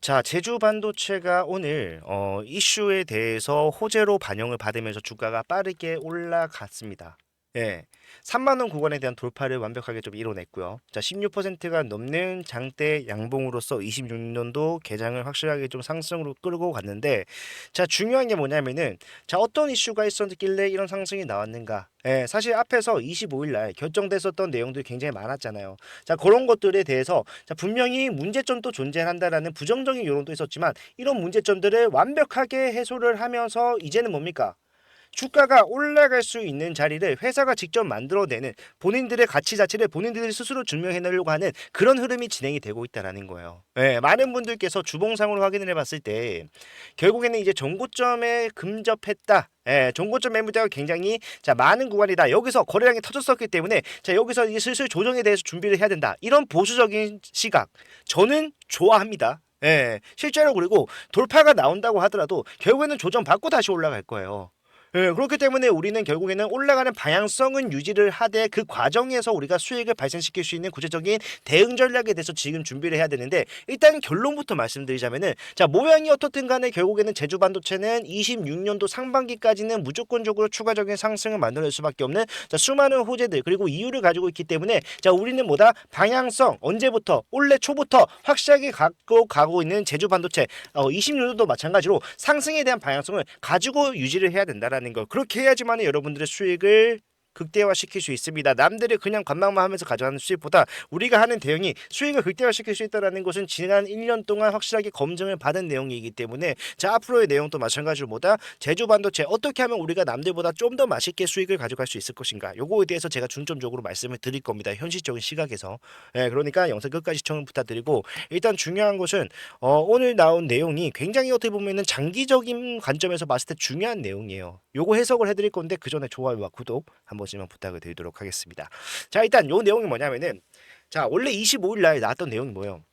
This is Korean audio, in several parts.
자, 제주 반도체가 오늘 이슈에 대해서 호재로 반영을 받으면서 주가가 빠르게 올라갔습니다. 예. 3만 원 구간에 대한 돌파를 완벽하게 좀 이뤄냈고요. 자, 16%가 넘는 장대 양봉으로서 26년도 개장을 확실하게 좀 상승으로 끌고 갔는데, 자, 중요한 게 뭐냐면은, 자, 어떤 이슈가 있었길래 이런 상승이 나왔는가? 예, 사실 앞에서 25일 날 결정됐었던 내용들이 굉장히 많았잖아요. 자, 그런 것들에 대해서 자, 분명히 문제점도 존재한다라는 부정적인 여론도 있었지만 이런 문제점들을 완벽하게 해소를 하면서 이제는 뭡니까? 주가가 올라갈 수 있는 자리를 회사가 직접 만들어내는 본인들의 가치 자체를 본인들이 스스로 증명해내려고 하는 그런 흐름이 진행이 되고 있다라는 거예요. 예, 많은 분들께서 주봉상으로 확인을 해봤을 때 결국에는 이제 정고점에 근접했다. 예, 정고점 매물대가 굉장히 자 많은 구간이다. 여기서 거래량이 터졌었기 때문에 자 여기서 이제 슬슬 조정에 대해서 준비를 해야 된다. 이런 보수적인 시각 저는 좋아합니다. 예, 실제로 그리고 돌파가 나온다고 하더라도 결국에는 조정 받고 다시 올라갈 거예요. 예, 그렇기 때문에 우리는 결국에는 올라가는 방향성은 유지를 하되 그 과정에서 우리가 수익을 발생시킬 수 있는 구체적인 대응 전략에 대해서 지금 준비를 해야 되는데 일단 결론부터 말씀드리자면은 자 모양이 어떻든 간에 결국에는 제주 반도체는 26년도 상반기까지는 무조건적으로 추가적인 상승을 만들어낼 수밖에 없는 자 수많은 호재들 그리고 이유를 가지고 있기 때문에 자 우리는 뭐다 방향성 언제부터 올해 초부터 확실하게 갖고 가고 있는 제주 반도체 26년도 마찬가지로 상승에 대한 방향성을 가지고 유지를 해야 된다라는 걸 그렇게 해야지만 여러분들의 수익을 극대화시킬 수 있습니다. 남들이 그냥 관망만 하면서 가져가는 수익보다 우리가 하는 대응이 수익을 극대화시킬 수 있다는 것은 지난 1년 동안 확실하게 검증을 받은 내용이기 때문에 자 앞으로의 내용도 마찬가지로 뭐다 제주 반도체 어떻게 하면 우리가 남들보다 좀 더 맛있게 수익을 가져갈 수 있을 것인가 요거에 대해서 제가 중점적으로 말씀을 드릴 겁니다. 현실적인 시각에서 그러니까 영상 끝까지 시청 부탁드리고 일단 중요한 것은 오늘 나온 내용이 굉장히 어떻게 보면은 장기적인 관점에서 봤을 때 중요한 내용이에요. 요거 해석을 해드릴 건데 그 전에 좋아요와 구독 한 번씩만 부탁을 드리도록 하겠습니다. 자 일단 요 내용이 뭐냐면은 자 원래 25일 날 나왔던 내용이 뭐예요?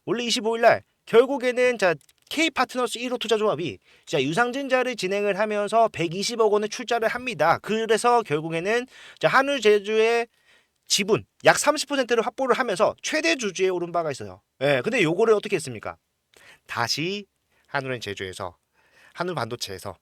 원래 25일 날 결국에는 자 K 파트너스 1호 투자조합이 자 유상증자를 진행을 하면서 120억 원을 출자를 합니다. 그래서 결국에는 자 한우제주의 지분 약 30%를 확보를 하면서 최대 주주에 오른 바가 있어요. 예, 근데 요거를 어떻게 했습니까? 다시 한우렌 제주에서 한우 반도체에서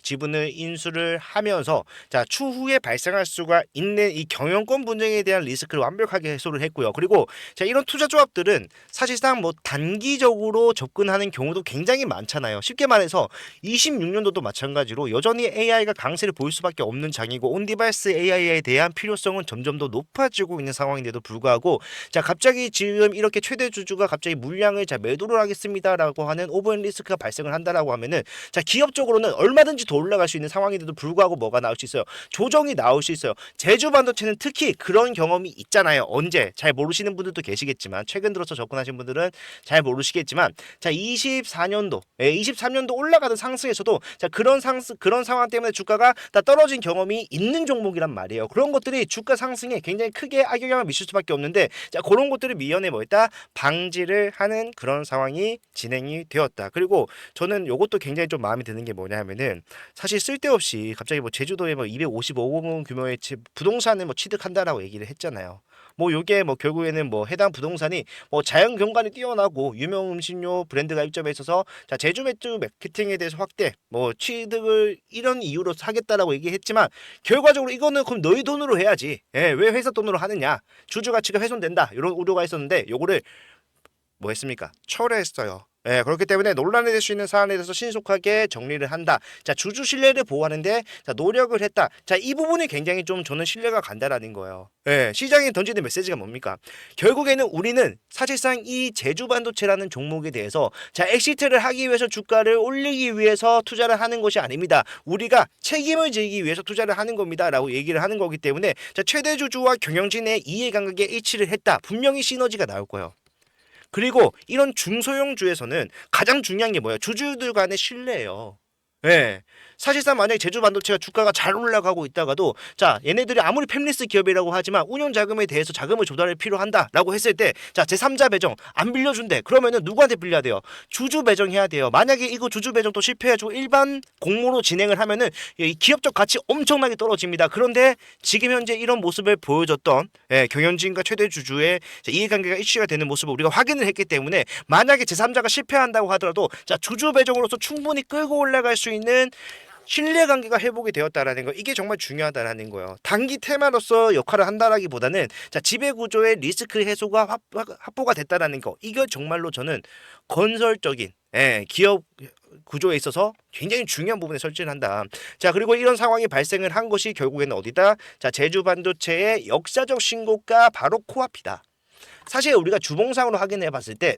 지분을 인수를 하면서 자 추후에 발생할 수가 있는 이 경영권 분쟁에 대한 리스크를 완벽하게 해소를 했고요. 그리고 자 이런 투자 조합들은 사실상 뭐 단기적으로 접근하는 경우도 굉장히 많잖아요. 쉽게 말해서 26년도도 마찬가지로 여전히 AI가 강세를 보일 수밖에 없는 장이고 온디바이스 AI에 대한 필요성은 점점 더 높아지고 있는 상황인데도 불구하고 자 갑자기 지금 이렇게 최대 주주가 갑자기 물량을 자 매도를 하겠습니다라고 하는 오버행 리스크가 발생을 한다라고 하면은 자 기업적으로는 얼마든지 더 올라갈 수 있는 상황인데도 불구하고 뭐가 나올 수 있어요? 조정이 나올 수 있어요. 제주 반도체는 특히 그런 경험이 있잖아요. 언제? 잘 모르시는 분들도 계시겠지만 최근 들어서 접근하신 분들은 잘 모르시겠지만 자 24년도 23년도 올라가던 상승에서도 자 그런 상황 때문에 주가가 다 떨어진 경험이 있는 종목이란 말이에요. 그런 것들이 주가 상승에 굉장히 크게 악영향을 미칠 수밖에 없는데 자 그런 것들을 미연에 뭐했다 방지를 하는 그런 상황이 진행이 되었다. 그리고 저는 이것도 굉장히 좀 마음에 드는 게 뭐냐면은 사실 쓸데없이 갑자기 뭐 제주도에 뭐 255억 원 규모의 부동산을 뭐 취득한다라고 얘기를 했잖아요. 뭐 요게 뭐 결국에는 뭐 해당 부동산이 뭐 자연 경관이 뛰어나고 유명 음식료 브랜드가 입점에 있어서 자 제주 맥주 마케팅에 대해서 확대 뭐 취득을 이런 이유로 하겠다라고 얘기했지만 결과적으로 이거는 그럼 너희 돈으로 해야지. 왜 회사 돈으로 하느냐? 주주 가치가 훼손된다. 이런 우려가 있었는데 요거를 뭐 했습니까? 철회했어요. 그렇기 때문에 논란이 될 수 있는 사안에 대해서 신속하게 정리를 한다. 자, 주주 신뢰를 보호하는데 자, 노력을 했다. 자, 이 부분이 굉장히 좀 저는 신뢰가 간다라는 거예요. 시장에 던지는 메시지가 뭡니까? 결국에는 우리는 사실상 이 제주 반도체라는 종목에 대해서 자, 엑시트를 하기 위해서 주가를 올리기 위해서 투자를 하는 것이 아닙니다. 우리가 책임을 지기 위해서 투자를 하는 겁니다라고 얘기를 하는 거기 때문에 자, 최대 주주와 경영진의 이해관계에 일치를 했다. 분명히 시너지가 나올 거예요. 그리고 이런 중소형주에서는 가장 중요한 게 뭐예요? 주주들 간의 신뢰예요. 예. 사실상 만약에 제주 반도체가 주가가 잘 올라가고 있다가도 자 얘네들이 아무리 팹리스 기업이라고 하지만 운용 자금에 대해서 자금을 조달할 필요한다라고 했을 때 자 제3자 배정 안 빌려준대. 그러면은 누구한테 빌려야 돼요? 주주 배정해야 돼요. 만약에 이거 주주 배정 또 실패해가지고 일반 공모로 진행을 하면은 이 기업적 가치 엄청나게 떨어집니다. 그런데 지금 현재 이런 모습을 보여줬던 경영진과 최대 주주의 이해관계가 이슈가 되는 모습을 우리가 확인을 했기 때문에 만약에 제3자가 실패한다고 하더라도 자 주주 배정으로서 충분히 끌고 올라갈 수 있는 신뢰관계가 회복이 되었다라는 거 이게 정말 중요하다라는 거예요. 단기 테마로서 역할을 한다라기보다는 자 지배구조의 리스크 해소가 확보가 됐다라는 거 이게 정말로 저는 건설적인 기업 구조에 있어서 굉장히 중요한 부분에 설치를 한다. 자 그리고 이런 상황이 발생을 한 것이 결국에는 어디다? 자 제주 반도체의 역사적 신고가 바로 코앞이다. 사실 우리가 주봉상으로 확인해 봤을 때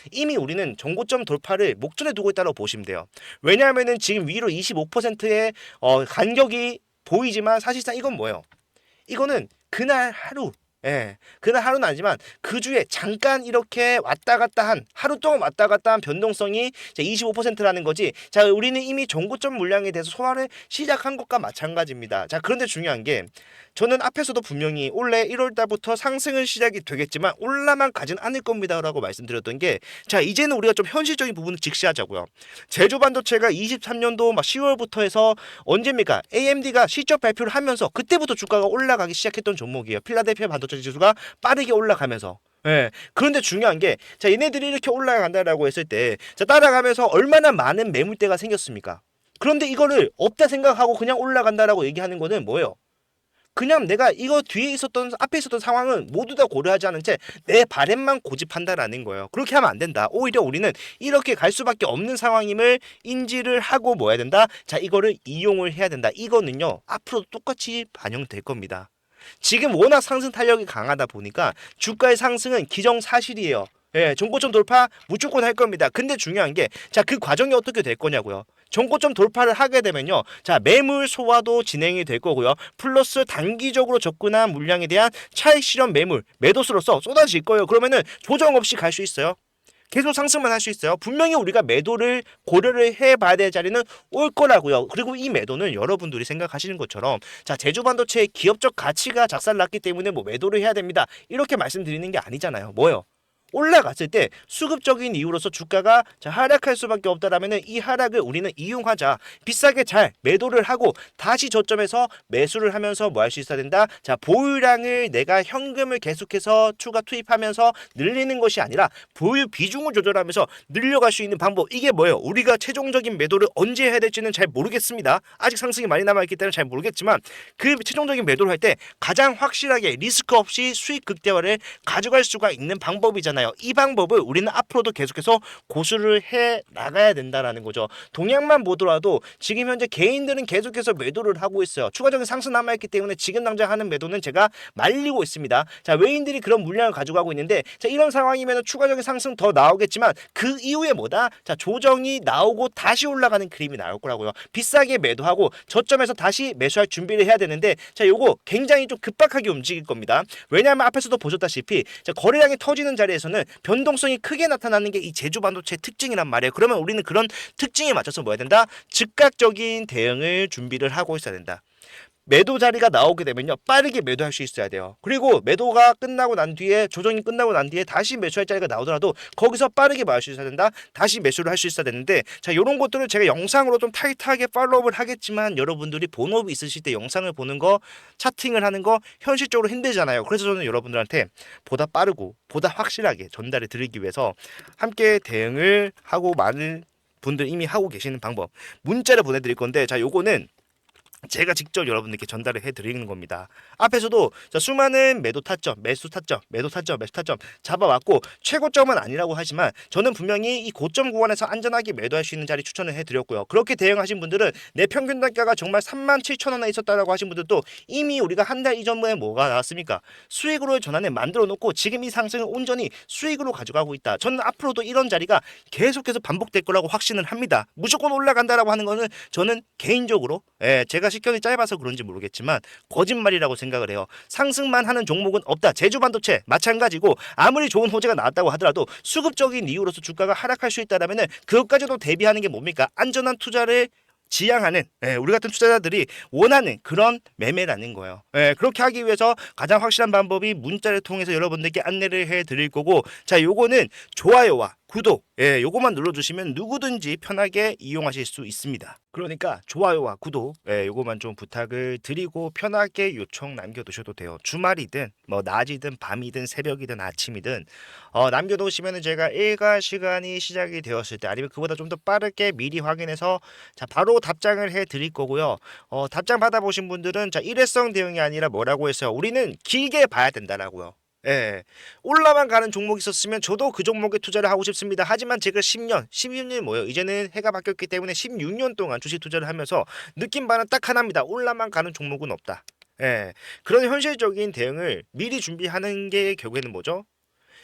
이미 우리는 정고점 돌파를 목전에 두고 있다고 보시면 돼요. 왜냐하면은 지금 위로 25%의 간격이 보이지만 사실상 이건 뭐예요? 이거는 그날 하루 그날 하루는 아니지만 그 주에 잠깐 이렇게 왔다 갔다 한 하루 동안 왔다 갔다 한 변동성이 25%라는 거지. 자, 우리는 이미 정고점 물량에 대해서 소화를 시작한 것과 마찬가지입니다. 자, 그런데 중요한 게 저는 앞에서도 분명히 올해 1월 달부터 상승은 시작이 되겠지만 올라만 가진 않을 겁니다라고 말씀드렸던 게 자, 이제는 우리가 좀 현실적인 부분을 직시하자고요. 제주 반도체가 23년도 막 10월부터 해서 언제입니까? AMD가 실적 발표를 하면서 그때부터 주가가 올라가기 시작했던 종목이에요. 필라델피아 반도체 지수가 빠르게 올라가면서. 그런데 중요한 게, 자, 얘네들이 이렇게 올라간다라고 했을 때, 자, 따라가면서 얼마나 많은 매물대가 생겼습니까? 그런데 이거를 없다 생각하고 그냥 올라간다라고 얘기하는 거는 뭐예요? 그냥 내가 이거 뒤에 있었던 앞에 있었던 상황은 모두 다 고려하지 않은 채 내 바램만 고집한다라는 거예요. 그렇게 하면 안 된다. 오히려 우리는 이렇게 갈 수밖에 없는 상황임을 인지를 하고 뭐 해야 된다? 자, 이거를 이용을 해야 된다. 이거는요 앞으로도 똑같이 반영될 겁니다. 지금 워낙 상승 탄력이 강하다 보니까 주가의 상승은 기정사실이에요. 정고점 돌파 무조건 할 겁니다. 근데 중요한 게, 자, 그 과정이 어떻게 될 거냐고요. 정고점 돌파를 하게 되면요, 자, 매물 소화도 진행이 될 거고요. 플러스 단기적으로 접근한 물량에 대한 차익 실현 매물, 매도수로서 쏟아질 거예요. 그러면은 조정 없이 갈 수 있어요. 계속 상승만 할 수 있어요. 분명히 우리가 매도를 고려를 해봐야 될 자리는 올 거라고요. 그리고 이 매도는 여러분들이 생각하시는 것처럼 자 제주 반도체의 기업적 가치가 작살났기 때문에 뭐 매도를 해야 됩니다. 이렇게 말씀드리는 게 아니잖아요. 뭐요? 올라갔을 때 수급적인 이유로서 주가가 자 하락할 수밖에 없다라면은 이 하락을 우리는 이용하자. 비싸게 잘 매도를 하고 다시 저점에서 매수를 하면서 뭐 할 수 있어야 된다. 자 보유량을 내가 현금을 계속해서 추가 투입하면서 늘리는 것이 아니라 보유 비중을 조절하면서 늘려갈 수 있는 방법. 이게 뭐예요? 우리가 최종적인 매도를 언제 해야 될지는 잘 모르겠습니다. 아직 상승이 많이 남아있기 때문에 잘 모르겠지만 그 최종적인 매도를 할 때 가장 확실하게 리스크 없이 수익 극대화를 가져갈 수가 있는 방법이잖아요. 이 방법을 우리는 앞으로도 계속해서 고수를 해 나가야 된다라는 거죠. 동향만 보더라도 지금 현재 개인들은 계속해서 매도를 하고 있어요. 추가적인 상승 남아있기 때문에 지금 당장 하는 매도는 제가 말리고 있습니다. 자, 외인들이 그런 물량을 가져가고 있는데 자, 이런 상황이면 추가적인 상승 더 나오겠지만 그 이후에 뭐다? 자, 조정이 나오고 다시 올라가는 그림이 나올 거라고요. 비싸게 매도하고 저점에서 다시 매수할 준비를 해야 되는데 자, 요거 굉장히 좀 급박하게 움직일 겁니다. 왜냐하면 앞에서도 보셨다시피 자, 거래량이 터지는 자리에서는 변동성이 크게 나타나는 게 이 제주 반도체의 특징이란 말이에요. 그러면 우리는 그런 특징에 맞춰서 뭐 해야 된다? 즉각적인 대응을 준비를 하고 있어야 된다. 매도 자리가 나오게 되면요 빠르게 매도할 수 있어야 돼요. 그리고 매도가 끝나고 난 뒤에 조정이 끝나고 난 뒤에 다시 매수할 자리가 나오더라도 거기서 빠르게 말할 수 있어야 된다. 다시 매수를 할 수 있어야 되는데 자 이런 것들을 제가 영상으로 좀 타이트하게 팔로우를 하겠지만 여러분들이 본업이 있으실 때 영상을 보는 거 차팅을 하는 거 현실적으로 힘들잖아요. 그래서 저는 여러분들한테 보다 빠르고 보다 확실하게 전달을 드리기 위해서 함께 대응을 하고 많은 분들 이미 하고 계시는 방법 문자를 보내드릴 건데 자 요거는 제가 직접 여러분들께 전달을 해드리는 겁니다. 앞에서도 자, 수많은 매도 타점, 매수 타점, 매도 타점, 매수 타점 잡아왔고 최고점은 아니라고 하지만 저는 분명히 이 고점 구간에서 안전하게 매도할 수 있는 자리 추천을 해드렸고요. 그렇게 대응하신 분들은 내 평균 단가가 정말 37,000원에 있었다라고 하신 분들도 이미 우리가 한 달 이전에 뭐가 나왔습니까? 수익으로 전환을 만들어 놓고 지금 이 상승을 온전히 수익으로 가져가고 있다. 저는 앞으로도 이런 자리가 계속해서 반복될 거라고 확신을 합니다. 무조건 올라간다라고 하는 거는 저는 개인적으로 제가 식견이 짧아서 그런지 모르겠지만 거짓말이라고 생각을 해요. 상승만 하는 종목은 없다. 제주 반도체 마찬가지고 아무리 좋은 호재가 나왔다고 하더라도 수급적인 이유로서 주가가 하락할 수 있다라면은 그것까지도 대비하는 게 뭡니까? 안전한 투자를 지향하는 우리 같은 투자자들이 원하는 그런 매매라는 거예요. 그렇게 하기 위해서 가장 확실한 방법이 문자를 통해서 여러분들께 안내를 해드릴 거고 자 요거는 좋아요와 구독 요거만 눌러주시면 누구든지 편하게 이용하실 수 있습니다. 그러니까 좋아요와 구독 요거만 좀 부탁을 드리고 편하게 요청 남겨두셔도 돼요. 주말이든 뭐 낮이든 밤이든 새벽이든 아침이든 남겨놓으시면 제가 일과 시간이 시작이 되었을 때 아니면 그보다 좀 더 빠르게 미리 확인해서 자 바로 답장을 해드릴 거고요. 답장 받아보신 분들은 자 일회성 대응이 아니라 뭐라고 했어요? 우리는 길게 봐야 된다라고요. 예, 올라만 가는 종목이 있었으면 저도 그 종목에 투자를 하고 싶습니다. 하지만 제가 10년, 16년이 뭐예요? 이제는 해가 바뀌었기 때문에 16년 동안 주식 투자를 하면서 느낀 바는 딱 하나입니다. 올라만 가는 종목은 없다. 예, 그런 현실적인 대응을 미리 준비하는 게 결국에는 뭐죠?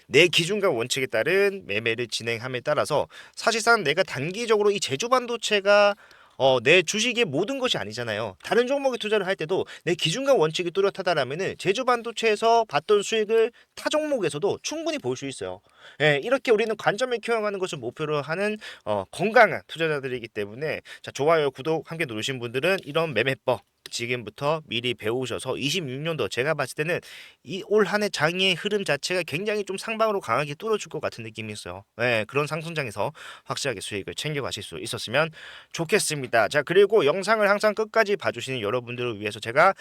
내 기준과 원칙에 따른 매매를 진행함에 따라서 사실상 내가 단기적으로 이 제조 반도체가 내 주식의 모든 것이 아니잖아요. 다른 종목에 투자를 할 때도 내 기준과 원칙이 뚜렷하다라면은 제조 반도체에서 봤던 수익을 타 종목에서도 충분히 볼 수 있어요. 이렇게 우리는 관점을 키워가는 것을 목표로 하는 건강한 투자자들이기 때문에 자, 좋아요, 구독 함께 누르신 분들은 이런 매매법 지금부터 미리 배우셔서 26년도 제가 봤을 때는 이 올 한해 장의 흐름 자체가 굉장히 좀 상방으로 강하게 뚫어줄 것 같은 느낌이 있어요. 그런 상승장에서 확실하게 수익을 챙겨가실 수 있었으면 좋겠습니다. 자 그리고 영상을 항상 끝까지 봐주시는 여러분들을 위해서 제가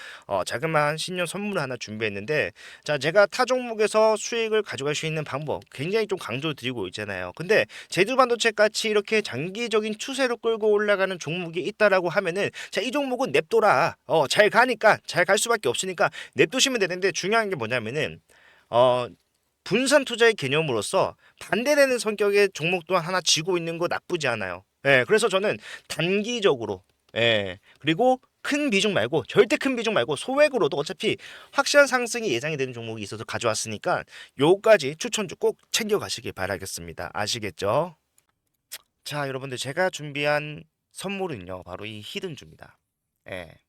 자그마한 신년 선물을 하나 준비했는데 자 제가 타 종목에서 수익을 가져갈 수 있는 방법 굉장히 좀 강조드리고 있잖아요. 근데 제주반도체 같이 이렇게 장기적인 추세로 끌고 올라가는 종목이 있다라고 하면은 자 이 종목은 냅둬라. 잘 가니까 잘 갈 수밖에 없으니까 냅두시면 되는데 중요한 게 뭐냐면은 어 분산 투자의 개념으로서 반대되는 성격의 종목 또한 하나 쥐고 있는 거 나쁘지 않아요. 그래서 저는 단기적으로 그리고 큰 비중 말고 절대 큰 비중 말고 소액으로도 어차피 확실한 상승이 예상이 되는 종목이 있어서 가져왔으니까 요까지 추천주 꼭 챙겨가시길 바라겠습니다. 아시겠죠? 자, 여러분들 제가 준비한 선물은요. 바로 이 히든주입니다.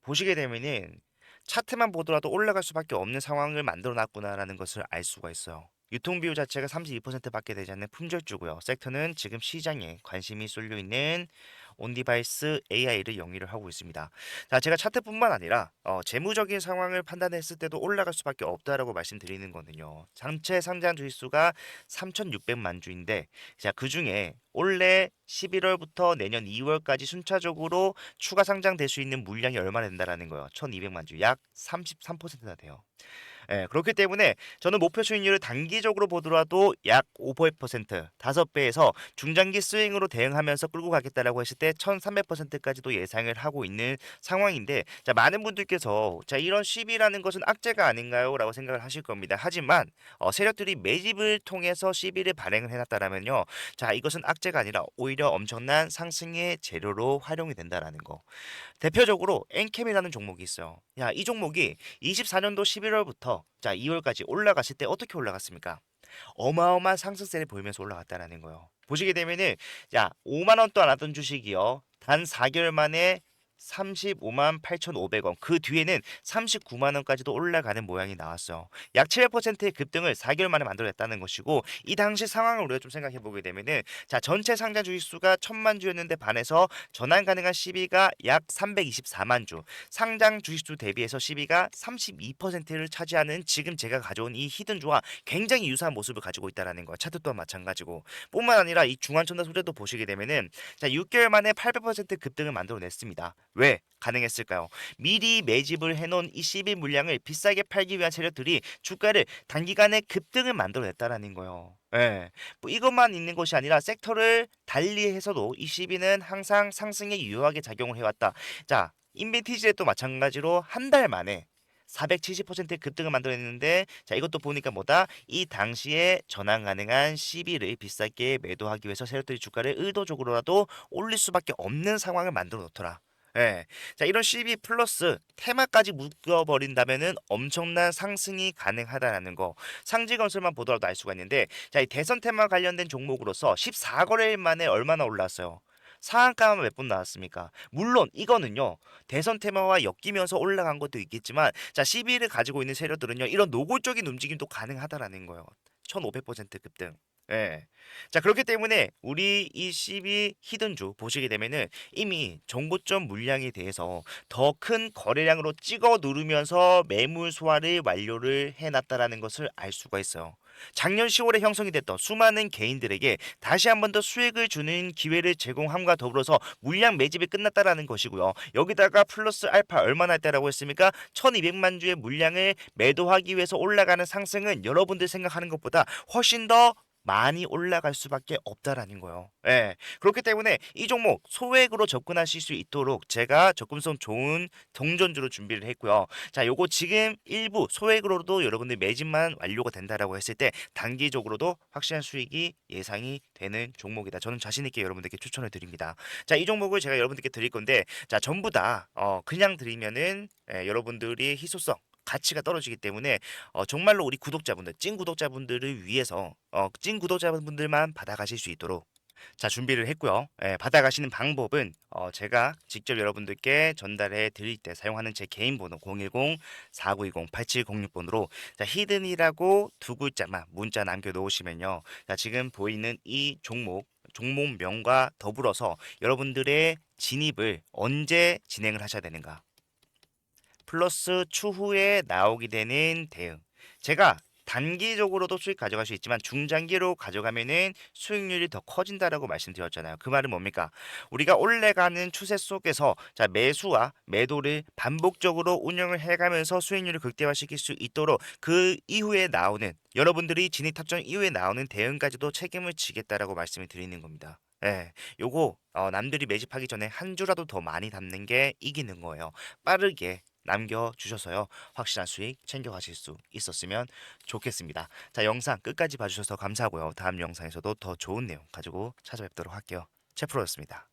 보시게 되면은 차트만 보더라도 올라갈 수밖에 없는 상황을 만들어 놨구나라는 것을 알 수가 있어요. 유통 비율 자체가 32%밖에 되지 않는 품절주고요. 섹터는 지금 시장에 관심이 쏠려 있는 온디바이스 AI를 영위를 하고 있습니다. 자, 제가 차트뿐만 아니라 재무적인 상황을 판단했을 때도 올라갈 수밖에 없다라고 말씀드리는 거는요. 전체 상장 주식수가 3,600만 주인데 자, 그중에 올해 11월부터 내년 2월까지 순차적으로 추가 상장될 수 있는 물량이 얼마나 된다라는 거예요. 1,200만 주, 약 33%나 돼요. 그렇기 때문에 저는 목표 수익률을 단기적으로 보더라도 약 5%, 5배에서 중장기 스윙으로 대응하면서 끌고 가겠다라고 했을 때 1300%까지도 예상을 하고 있는 상황인데 자, 많은 분들께서 자, 이런 시비라는 것은 악재가 아닌가요? 라고 생각을 하실 겁니다. 하지만 세력들이 매집을 통해서 시비를 발행을 해놨다라면요. 자, 이것은 악재가 아니라 오히려 엄청난 상승의 재료로 활용이 된다라는 거. 대표적으로 엔캠이라는 종목이 있어요. 야, 이 종목이 24년도 11월부터 자 2월까지 올라갔을 때 어떻게 올라갔습니까? 어마어마한 상승세를 보이면서 올라갔다라는 거예요. 보시게 되면은 야 5만 원도 안 하던 주식이요. 단 4개월 만에 35만 8,500원. 그 뒤에는 39만 원까지도 올라가는 모양이 나왔어요. 약 700%의 급등을 4개월 만에 만들어냈다는 것이고 이 당시 상황을 우리가 좀 생각해 보게 되면은 자 전체 상장 주식 수가 1,000만 주였는데 반해서 전환 가능한 시비가 약 324만 주. 상장 주식수 대비해서 시비가 32%를 차지하는 지금 제가 가져온 이 히든주와 굉장히 유사한 모습을 가지고 있다라는 거. 차트 또한 마찬가지고. 뿐만 아니라 이 중환천사 소재도 보시게 되면은 자 6개월 만에 800% 급등을 만들어냈습니다. 왜 가능했을까요? 미리 매집을 해놓은 이 CB 물량을 비싸게 팔기 위한 세력들이 주가를 단기간에 급등을 만들어냈다라는 거예요. 뭐 이것만 있는 것이 아니라 섹터를 달리해서도 이 CB는 항상 상승에 유효하게 작용을 해왔다. 자, 인벤티지에도 마찬가지로 한 달 만에 470%의 급등을 만들어냈는데 자 이것도 보니까 뭐다 이 당시에 전환 가능한 CB를 비싸게 매도하기 위해서 세력들이 주가를 의도적으로라도 올릴 수밖에 없는 상황을 만들어 놓더라. 자 이런 CB 플러스 테마까지 묶어버린다면은 엄청난 상승이 가능하다라는 거 상지건설만 보더라도 알 수가 있는데 자 이 대선 테마 관련된 종목으로서 14거래일 만에 얼마나 올랐어요? 상한가만 몇 번 나왔습니까? 물론 이거는요 대선 테마와 엮이면서 올라간 것도 있겠지만 자 CB를 가지고 있는 세력들은요 이런 노골적인 움직임도 가능하다라는 거예요. 1500% 급등. 예. 자, 그렇기 때문에 우리 이 CB 히든주 보시게 되면은 이미 정보점 물량에 대해서 더 큰 거래량으로 찍어 누르면서 매물 소화를 완료를 해놨다라는 것을 알 수가 있어요. 작년 10월에 형성이 됐던 수많은 개인들에게 다시 한 번 더 수익을 주는 기회를 제공함과 더불어서 물량 매집이 끝났다라는 것이고요. 여기다가 플러스 알파 얼마나 했다라고 했습니까? 1200만 주의 물량을 매도하기 위해서 올라가는 상승은 여러분들 생각하는 것보다 훨씬 더 많이 올라갈 수밖에 없다라는 거예요. 예. 그렇기 때문에 이 종목 소액으로 접근하실 수 있도록 제가 접근성 좋은 동전주로 준비를 했고요. 자, 요거 지금 일부 소액으로도 여러분들 매집만 완료가 된다라고 했을 때 단기적으로도 확실한 수익이 예상이 되는 종목이다. 저는 자신 있게 여러분들께 추천을 드립니다. 자, 이 종목을 제가 여러분들께 드릴 건데, 자, 전부 다 그냥 드리면은 여러분들이 희소성 가치가 떨어지기 때문에 정말로 우리 구독자분들, 찐 구독자분들을 위해서 찐 구독자분들만 받아가실 수 있도록 자, 준비를 했고요. 예, 받아가시는 방법은 제가 직접 여러분들께 전달해 드릴 때 사용하는 제 개인 번호 010-4920-8706번으로 자, 히든이라고 두 글자만 문자 남겨 놓으시면요. 자, 지금 보이는 이 종목명과 더불어서 여러분들의 진입을 언제 진행을 하셔야 되는가? 플러스 추후에 나오게 되는 대응. 제가 단기적으로도 수익 가져갈 수 있지만 중장기로 가져가면은 수익률이 더 커진다라고 말씀드렸잖아요. 그 말은 뭡니까? 우리가 올라가는 추세 속에서 자, 매수와 매도를 반복적으로 운영을 해가면서 수익률을 극대화시킬 수 있도록 그 이후에 나오는 여러분들이 진입 탑정 이후에 나오는 대응까지도 책임을 지겠다라고 말씀을 드리는 겁니다. 예, 요거 남들이 매집하기 전에 한 주라도 더 많이 담는 게 이기는 거예요. 빠르게 남겨주셔서요. 확실한 수익 챙겨가실 수 있었으면 좋겠습니다. 자, 영상 끝까지 봐주셔서 감사하고요. 다음 영상에서도 더 좋은 내용 가지고 찾아뵙도록 할게요. 채프로였습니다.